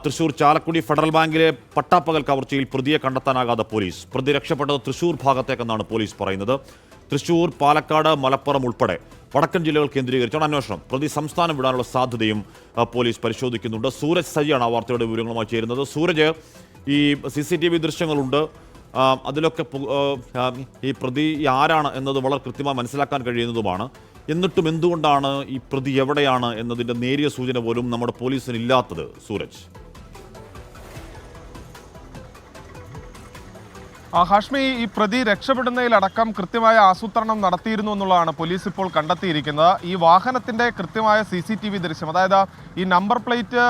Thrissur Chalakudy federal ബാങ്കിലെ പട്ടാപ്പകൽ കവർച്ചയിൽ പ്രതിയെ കണ്ടെത്താനാകാതെ പോലീസ്. പ്രതി രക്ഷപ്പെട്ടത് തൃശൂർ ഭാഗത്തേക്കെന്നാണ് പോലീസ് പറയുന്നത്. തൃശൂർ, പാലക്കാട്, മലപ്പുറം ഉൾപ്പെടെ വടക്കൻ ജില്ലകൾ കേന്ദ്രീകരിച്ചാണ് അന്വേഷണം. പ്രതി സംസ്ഥാനം വിടാനുള്ള സാധ്യതയും പോലീസ് പരിശോധിക്കുന്നുണ്ട്. സൂരജ് സജിയാണ് ആ വാർത്തയുടെ വിവരങ്ങളുമായി ചേരുന്നത്. സൂരജ്, ഈ CCTV ദൃശ്യങ്ങളുണ്ട്, അതിലൊക്കെ ഈ പ്രതി ആരാണ് എന്നത് വളരെ കൃത്യമായി മനസ്സിലാക്കാൻ കഴിയുന്നതുമാണ്. എന്നിട്ടും എന്തുകൊണ്ടാണ് ഈ പ്രതി എവിടെയാണ് എന്നതിൻ്റെ നേരിയ സൂചന പോലും നമ്മുടെ പോലീസിന് ഇല്ലാത്തത് സൂരജ്? ഹാഷ്മി, ഈ പ്രതി രക്ഷപ്പെടുന്നതിലടക്കം കൃത്യമായ ആസൂത്രണം നടത്തിയിരുന്നു എന്നുള്ളതാണ് പോലീസ് ഇപ്പോൾ കണ്ടെത്തിയിരിക്കുന്നത്. ഈ വാഹനത്തിന്റെ കൃത്യമായ CCTV ദൃശ്യം, അതായത് ഈ നമ്പർ പ്ലേറ്റ്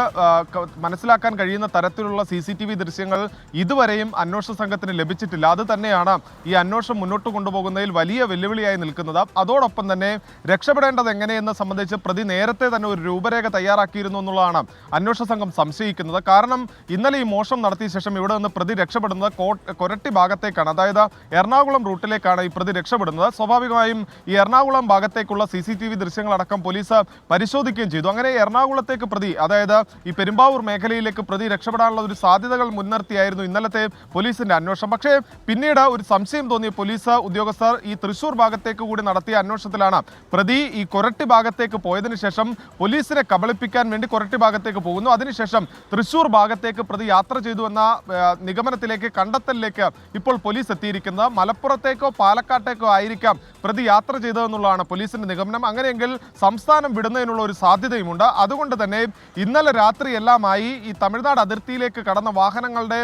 മനസ്സിലാക്കാൻ കഴിയുന്ന തരത്തിലുള്ള CCTV ദൃശ്യങ്ങൾ ഇതുവരെയും അന്വേഷണ സംഘത്തിന് ലഭിച്ചിട്ടില്ല. അത് തന്നെയാണ് ഈ അന്വേഷണം മുന്നോട്ട് കൊണ്ടുപോകുന്നതിൽ വലിയ വെല്ലുവിളിയായി നിൽക്കുന്നത്. അതോടൊപ്പം തന്നെ രക്ഷപ്പെടേണ്ടത് എങ്ങനെയെന്ന് സംബന്ധിച്ച് പ്രതി നേരത്തെ തന്നെ ഒരു രൂപരേഖ തയ്യാറാക്കിയിരുന്നു എന്നുള്ളതാണ് അന്വേഷണ സംഘം സംശയിക്കുന്നത്. കാരണം ഇന്നലെ ഈ മോഷണം നടത്തിയ ശേഷം ഇവിടെ നിന്ന് പ്രതി രക്ഷപ്പെടുന്നത് കൊരട്ടി ഭാഗത്തേക്കാണ്, അതായത് എറണാകുളം റൂട്ടിലേക്കാണ് ഈ പ്രതി രക്ഷപ്പെടുന്നത്. സ്വാഭാവികമായും ഈ എറണാകുളം ഭാഗത്തേക്കുള്ള CCTV ദൃശ്യങ്ങളടക്കം പോലീസ് പരിശോധിക്കുകയും ചെയ്തു. അങ്ങനെ എറണാകുളത്തേക്ക് പ്രതി, അതായത് ഈ പെരുമ്പാവൂർ മേഖലയിലേക്ക് പ്രതി രക്ഷപ്പെടാനുള്ള ഒരു സാധ്യതകൾ മുൻനിർത്തിയായിരുന്നു ഇന്നലത്തെ പോലീസിന്റെ അന്വേഷണം. പക്ഷേ പിന്നീട് ഒരു സംശയം തോന്നിയ പോലീസ് ഉദ്യോഗസ്ഥർ ഈ തൃശൂർ ഭാഗത്തേക്ക് കൂടി നടത്തിയ അന്വേഷണത്തിലാണ് പ്രതി ഈ കൊരട്ടി ഭാഗത്തേക്ക് പോയതിനു ശേഷം പോലീസിനെ കബളിപ്പിക്കാൻ വേണ്ടി കൊരട്ടി ഭാഗത്തേക്ക് പോകുന്നു. അതിനുശേഷം തൃശൂർ ഭാഗത്തേക്ക് പ്രതി യാത്ര ചെയ്തു എന്ന നിഗമനത്തിലേക്ക്, കണ്ടെത്തലിലേക്ക് ഇപ്പോൾ പോലീസ് എത്തിയിരിക്കുന്നത്. മലപ്പുറത്തേക്കോ പാലക്കാട്ടേക്കോ ആയിരിക്കാം പ്രതി യാത്ര ചെയ്തതെന്നുള്ളതാണ് പോലീസിന്റെ നിഗമനം. അങ്ങനെയെങ്കിൽ സംസ്ഥാനം വിടുന്നതിനുള്ള ഒരു സാധ്യതയുമുണ്ട്. അതുകൊണ്ട് തന്നെ ഇന്നലെ രാത്രി എല്ലാമായി ഈ തമിഴ്നാട് അതിർത്തിയിലേക്ക് കടന്ന വാഹനങ്ങളുടെ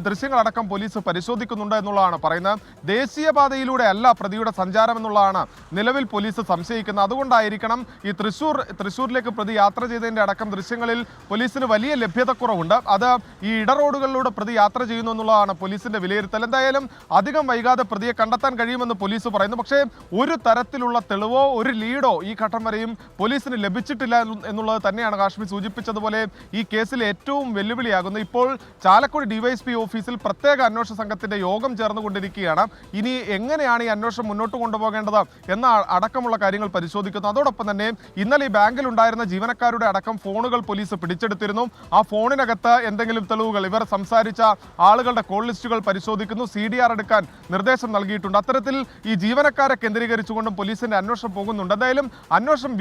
ദൃശ്യങ്ങളടക്കം പോലീസ് പരിശോധിക്കുന്നുണ്ട് എന്നുള്ളതാണ് പറയുന്നത്. ദേശീയപാതയിലൂടെ അല്ല പ്രതിയുടെ സഞ്ചാരം എന്നുള്ളതാണ് നിലവിൽ പോലീസ് സംശയിക്കുന്നത്. അതുകൊണ്ടായിരിക്കണം ഈ തൃശ്ശൂരിലേക്ക് പ്രതി യാത്ര ചെയ്തതിന്റെ അടക്കം ദൃശ്യങ്ങളിൽ പോലീസിന് വലിയ ലഭ്യതക്കുറവുണ്ട്. അത് ഈ ഇടറോഡുകളിലൂടെ പ്രതി യാത്ര ചെയ്യുന്നു എന്നുള്ളതാണ് പോലീസിന്റെ വിലയിരുത്തൽ. എന്തായാലും അധികം വൈകാതെ പ്രതിയെ കണ്ടെത്താൻ കഴിയുമെന്ന് പോലീസ് പറയുന്നു. പക്ഷേ ഒരു തരത്തിലുള്ള തെളിവോ ഒരു ലീഡോ ഈ ഘട്ടം വരെയും പോലീസിന് ലഭിച്ചിട്ടില്ല എന്നുള്ളത് തന്നെയാണ് കാശ്മീർ സൂചിപ്പിച്ചതുപോലെ ഈ കേസിൽ ഏറ്റവും വെല്ലുവിളിയാകുന്നത്. ഇപ്പോൾ ചാലക്കുടി DYSP ഓഫീസിൽ പ്രത്യേക അന്വേഷണ സംഘത്തിന്റെ യോഗം ചേർന്നുകൊണ്ടിരിക്കുകയാണ്. ഇനി എങ്ങനെയാണ് ഈ അന്വേഷണം മുന്നോട്ട് കൊണ്ടുപോകേണ്ടത് എന്ന അടക്കമുള്ള കാര്യങ്ങൾ പരിശോധിക്കുന്നു. അതോടൊപ്പം തന്നെ ഇന്നലെ ഈ ബാങ്കിൽ ഉണ്ടായിരുന്ന ജീവനക്കാരുടെ അടക്കം ഫോണുകൾ പോലീസ് പിടിച്ചെടുത്തിരുന്നു. ആ ഫോണിനകത്ത് എന്തെങ്കിലും തെളിവുകൾ, ഇവർ സംസാരിച്ച ആളുകളുടെ കോൾ ലിസ്റ്റുകൾ പരിശോധിക്കുന്നു. CDR എടുക്കാൻ നിർദ്ദേശം നൽകിയിട്ടുണ്ട്. അത്തരത്തിൽ ഈ ജീവനക്കാരെ കേന്ദ്രീകരിച്ചുകൊണ്ടും പോലീസിന്റെ അന്വേഷണം പോകുന്നുണ്ട്. എന്തായാലും അന്വേഷണം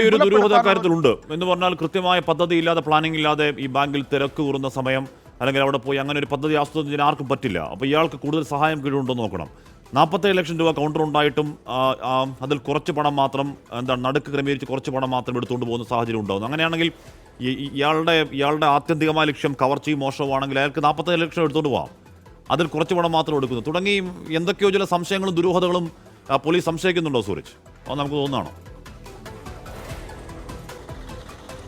ഒരു ദുരൂഹത കാര്യത്തിലുണ്ട് എന്ന് പറഞ്ഞാൽ, കൃത്യമായ പദ്ധതി ഇല്ലാതെ, പ്ലാനിംഗ് ഇല്ലാതെ ഈ ബാങ്കിൽ തിരക്ക് കൂറുന്ന സമയം അല്ലെങ്കിൽ അവിടെ പോയി അങ്ങനെ ഒരു പദ്ധതി ആസൂത്രണം ആർക്കും പറ്റില്ല. അപ്പോൾ ഇയാൾക്ക് കൂടുതൽ സഹായം കിട്ടുന്നുണ്ടോ നോക്കണം. 47 ലക്ഷം രൂപ കൗണ്ടർ ഉണ്ടായിട്ടും അതിൽ കുറച്ച് പണം മാത്രം, നടുക്ക് ക്രമീകരിച്ച് കുറച്ച് പണം മാത്രം എടുത്തുകൊണ്ട് പോകുന്ന സാഹചര്യം ഉണ്ടാകുന്നു. അങ്ങനെയാണെങ്കിൽ ഇയാളുടെ ആത്യന്തികമായ ലക്ഷ്യം കവർച്ചയും മോഷണമാണെങ്കിൽ അയാൾക്ക് 47 ലക്ഷം എടുത്തുകൊണ്ട് പോകാം, അതിൽ കുറച്ച് പണം മാത്രം എടുക്കുന്നു തുടങ്ങി എന്തൊക്കെയോ ചില സംശയങ്ങളും ദുരൂഹതകളും പോലീസ് സംശയിക്കുന്നുണ്ടോ സൂരജ്? അത് നമുക്ക് തോന്നുന്നതാണോ?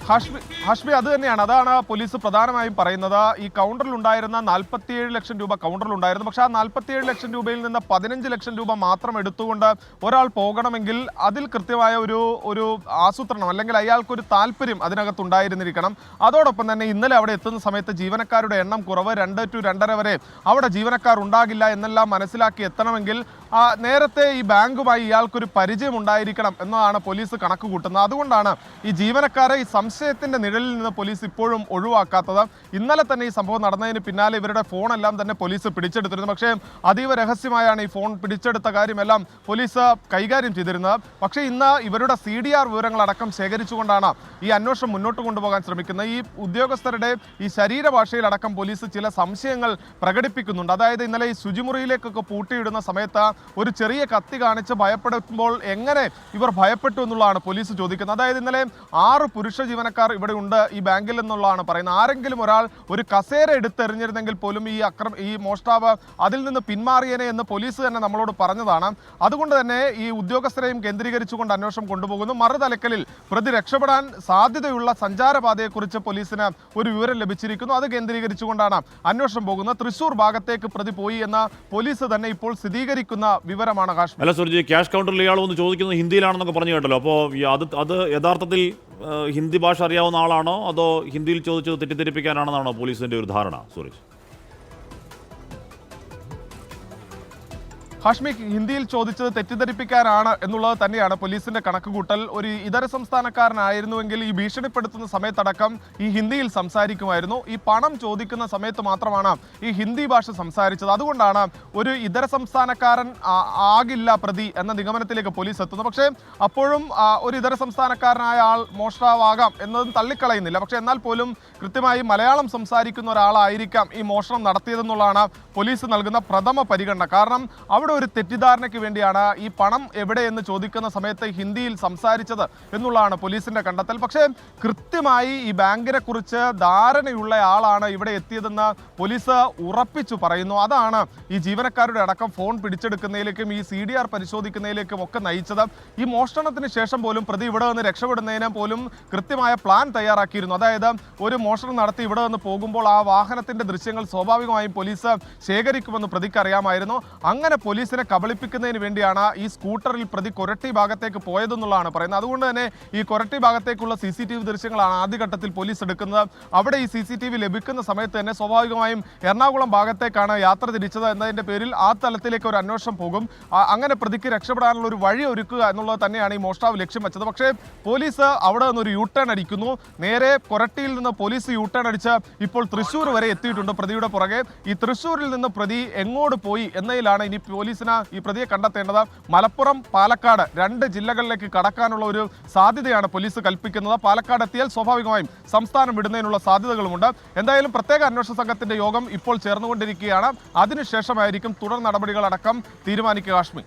ഹാഷ്മി, അത് തന്നെയാണ്. അതാണ് പോലീസ് പ്രധാനമായും പറയുന്നത്. ഈ കൗണ്ടറിൽ ഉണ്ടായിരുന്ന 47 ലക്ഷം രൂപ കൗണ്ടറിൽ ഉണ്ടായിരുന്നു. പക്ഷേ ആ 47 ലക്ഷം രൂപയിൽ നിന്ന് 15 ലക്ഷം രൂപ മാത്രം എടുത്തുകൊണ്ട് ഒരാൾ പോകണമെങ്കിൽ അതിൽ കൃത്യമായ ഒരു ആസൂത്രണം അല്ലെങ്കിൽ അയാൾക്കൊരു താല്പര്യം അതിനകത്ത് ഉണ്ടായിരുന്നിരിക്കണം. അതോടൊപ്പം തന്നെ ഇന്നലെ അവിടെ എത്തുന്ന സമയത്ത് ജീവനക്കാരുടെ എണ്ണം കുറവ്, 2 to 2.5 വരെ അവിടെ ജീവനക്കാർ ഉണ്ടാകില്ല എന്നെല്ലാം മനസ്സിലാക്കി എത്തണമെങ്കിൽ നേരത്തെ ഈ ബാങ്കുമായി ഇയാൾക്കൊരു പരിചയം ഉണ്ടായിരിക്കണം എന്നതാണ് പോലീസ് കണക്ക് കൂട്ടുന്നത്. അതുകൊണ്ടാണ് ഈ ജീവനക്കാരെ ഈ സംശയത്തിന്റെ നിഴലിൽ നിന്ന് പോലീസ് ഇപ്പോഴും ഒഴിവാക്കാത്തത്. ഇന്നലെ തന്നെ ഈ സംഭവം നടന്നതിന് പിന്നാലെ ഇവരുടെ ഫോണെല്ലാം തന്നെ പോലീസ് പിടിച്ചെടുത്തിരുന്നു. പക്ഷേ അതീവ രഹസ്യമായാണ് ഈ ഫോൺ പിടിച്ചെടുത്ത കാര്യമെല്ലാം പോലീസ് കൈകാര്യം ചെയ്തിരുന്നത്. പക്ഷേ ഇന്ന് ഇവരുടെ CDR വിവരങ്ങളടക്കം ശേഖരിച്ചുകൊണ്ടാണ് ഈ അന്വേഷണം മുന്നോട്ട് കൊണ്ടുപോകാൻ ശ്രമിക്കുന്നത്. ഈ ഉദ്യോഗസ്ഥരുടെ ഈ ശരീരഭാഷയിലടക്കം പോലീസ് ചില സംശയങ്ങൾ പ്രകടിപ്പിക്കുന്നുണ്ട്. അതായത് ഇന്നലെ ഈ ശുചിമുറിയിലേക്കൊക്കെ പൂട്ടിയിടുന്ന സമയത്ത് ഒരു ചെറിയ കത്തി കാണിച്ച് ഭയപ്പെടുമ്പോൾ എങ്ങനെ ഇവർ ഭയപ്പെട്ടു എന്നുള്ളതാണ് പോലീസ് ചോദിക്കുന്നത്. അതായത് ഇന്നലെ 6 പുരുഷ ജീവനക്കാർ ഇവിടെ ഉണ്ട് ഈ ബാങ്കിൽ എന്നുള്ളതാണ് പറയുന്നത്. ആരെങ്കിലും ഒരാൾ ഒരു കസേര എടുത്തെറിഞ്ഞിരുന്നെങ്കിൽ പോലും ഈ മോഷ്ടാവ് അതിൽ നിന്ന് പിന്മാറിയേനെ എന്ന് പോലീസ് തന്നെ നമ്മളോട് പറഞ്ഞതാണ്. അതുകൊണ്ട് തന്നെ ഈ ഉദ്യോഗസ്ഥരെയും കേന്ദ്രീകരിച്ചുകൊണ്ട് അന്വേഷണം കൊണ്ടുപോകുന്നു. മറുതലക്കലിൽ പ്രതി രക്ഷപ്പെടാൻ സാധ്യതയുള്ള സഞ്ചാരപാതയെക്കുറിച്ച് പോലീസിന് ഒരു വിവരം ലഭിച്ചിരിക്കുന്നു. അത് കേന്ദ്രീകരിച്ചുകൊണ്ടാണ് അന്വേഷണം പോകുന്നത്. തൃശൂർ ഭാഗത്തേക്ക് പ്രതി പോയി എന്ന പോലീസ് തന്നെ ഇപ്പോൾ സ്ഥിരീകരിക്കുന്ന വിവരമാണ് കാശ്മീർ. അല്ല സുരജി, ക്യാഷ് കൗണ്ടറിൽ ഇയാൾ ഒന്ന് ചോദിക്കുന്നത് ഹിന്ദിയിലാണെന്നൊക്കെ പറഞ്ഞു കേട്ടല്ലോ. അപ്പോൾ അത് യഥാർത്ഥത്തിൽ ഹിന്ദി ഭാഷ അറിയാവുന്ന ആളാണോ അതോ ഹിന്ദിയിൽ ചോദിച്ചത് തെറ്റിദ്ധരിപ്പിക്കാനാണെന്നാണോ പോലീസിന്റെ ഒരു ധാരണ സൂരജ്? ഹാഷ്മി, ഹിന്ദിയിൽ ചോദിച്ചത് തെറ്റിദ്ധരിപ്പിക്കാനാണ് എന്നുള്ളത് തന്നെയാണ് പോലീസിന്റെ കണക്കുകൂട്ടൽ. ഒരു ഇതര സംസ്ഥാനക്കാരനായിരുന്നുവെങ്കിൽ ഈ ഭീഷണിപ്പെടുത്തുന്ന സമയത്തടക്കം ഈ ഹിന്ദിയിൽ സംസാരിക്കുമായിരുന്നു. ഈ പണം ചോദിക്കുന്ന സമയത്ത് മാത്രമാണ് ഈ ഹിന്ദി ഭാഷ സംസാരിച്ചത്. അതുകൊണ്ടാണ് ഒരു ഇതര സംസ്ഥാനക്കാരൻ ആകില്ല പ്രതി എന്ന നിഗമനത്തിലേക്ക് പോലീസ് എത്തുന്നത്. പക്ഷേ അപ്പോഴും ഒരു ഇതര സംസ്ഥാനക്കാരനായ ആൾ മോഷ്ടാവാകാം എന്നതും തള്ളിക്കളയുന്നില്ല. പക്ഷേ എന്നാൽ പോലും കൃത്യമായി മലയാളം സംസാരിക്കുന്ന ഒരാളായിരിക്കാം ഈ മോഷണം നടത്തിയതെന്നുള്ളതാണ് പോലീസ് നൽകുന്ന പ്രഥമ പരിഗണന. കാരണം അവിടെ ഒരു തെറ്റിദ്ധാരണയ്ക്ക് വേണ്ടിയാണ് ഈ പണം എവിടെയെന്ന് ചോദിക്കുന്ന സമയത്ത് ഹിന്ദിയിൽ സംസാരിച്ചത് എന്നുള്ളതാണ് പോലീസിന്റെ കണ്ടെത്തൽ. പക്ഷേ കൃത്യമായി ഈ ബാങ്കിനെ കുറിച്ച് ധാരണയുള്ള ആളാണ് ഇവിടെ എത്തിയതെന്ന് പോലീസ് ഉറപ്പിച്ചു പറയുന്നു. അതാണ് ഈ ജീവനക്കാരുടെ അടക്കം ഫോൺ പിടിച്ചെടുക്കുന്നതിലേക്കും ഈ CDR പരിശോധിക്കുന്നതിലേക്കും ഒക്കെ നയിച്ചത്. ഈ മോഷണത്തിന് ശേഷം പോലും പ്രതി ഇവിടെ നിന്ന് രക്ഷപ്പെടുന്നതിന് പോലും കൃത്യമായ പ്ലാൻ തയ്യാറാക്കിയിരുന്നു. അതായത് ഒരു മോഷണം നടത്തി ഇവിടെ നിന്ന് പോകുമ്പോൾ ആ വാഹനത്തിന്റെ ദൃശ്യങ്ങൾ സ്വാഭാവികമായും പോലീസ് ശേഖരിക്കുമെന്ന് പ്രതിക്ക് അറിയാമായിരുന്നു. അങ്ങനെ പോലീസിനെ കബളിപ്പിക്കുന്നതിന് വേണ്ടിയാണ് ഈ സ്കൂട്ടറിൽ പ്രതി കൊരട്ടി ഭാഗത്തേക്ക് പോയതെന്നുള്ളതാണ് പറയുന്നത്. അതുകൊണ്ട് തന്നെ ഈ കൊരട്ടി ഭാഗത്തേക്കുള്ള CCTV ദൃശ്യങ്ങളാണ് ആദ്യഘട്ടത്തിൽ പോലീസ് എടുക്കുന്നത്. അവിടെ ഈ CCTV ലഭിക്കുന്ന സമയത്ത് തന്നെ സ്വാഭാവികമായും എറണാകുളം ഭാഗത്തേക്കാണ് യാത്ര തിരിച്ചത് എന്നതിൻ്റെ പേരിൽ ആ തലത്തിലേക്ക് ഒരു അന്വേഷണം പോകും. അങ്ങനെ പ്രതിക്ക് രക്ഷപ്പെടാനുള്ള ഒരു വഴി ഒരുക്കുക എന്നുള്ളത് തന്നെയാണ് ഈ മോഷ്ടാവ് ലക്ഷ്യം വെച്ചത്. പക്ഷേ പോലീസ് അവിടെ നിന്നൊരു യൂട്ടേൺ അടിക്കുന്നു. നേരെ കൊരട്ടിയിൽ നിന്ന് പോലീസ് യൂട്ടേൺ അടിച്ച് ഇപ്പോൾ തൃശ്ശൂർ വരെ എത്തിയിട്ടുണ്ട് പ്രതിയുടെ പുറകെ. ഈ തൃശ്ശൂരിൽ നിന്ന് പ്രതി എങ്ങോട്ട് പോയി എന്നതിലാണ് ഇനി പോലീസിന് ഈ പ്രതിയെ കണ്ടെത്തേണ്ടത്. മലപ്പുറം, പാലക്കാട് 2 ജില്ലകളിലേക്ക് കടക്കാനുള്ള ഒരു സാധ്യതയാണ് പോലീസ് കൽപ്പിക്കുന്നത്. പാലക്കാട് എത്തിയാൽ സ്വാഭാവികമായും സംസ്ഥാനം വിടുന്നതിനുള്ള സാധ്യതകളുമുണ്ട്. എന്തായാലും പ്രത്യേക അന്വേഷണ സംഘത്തിന്റെ യോഗം ഇപ്പോൾ ചേർന്നുകൊണ്ടിരിക്കുകയാണ്. അതിനുശേഷമായിരിക്കും തുടർ നടപടികളടക്കം തീരുമാനിക്കുക. ഹാഷ്മി.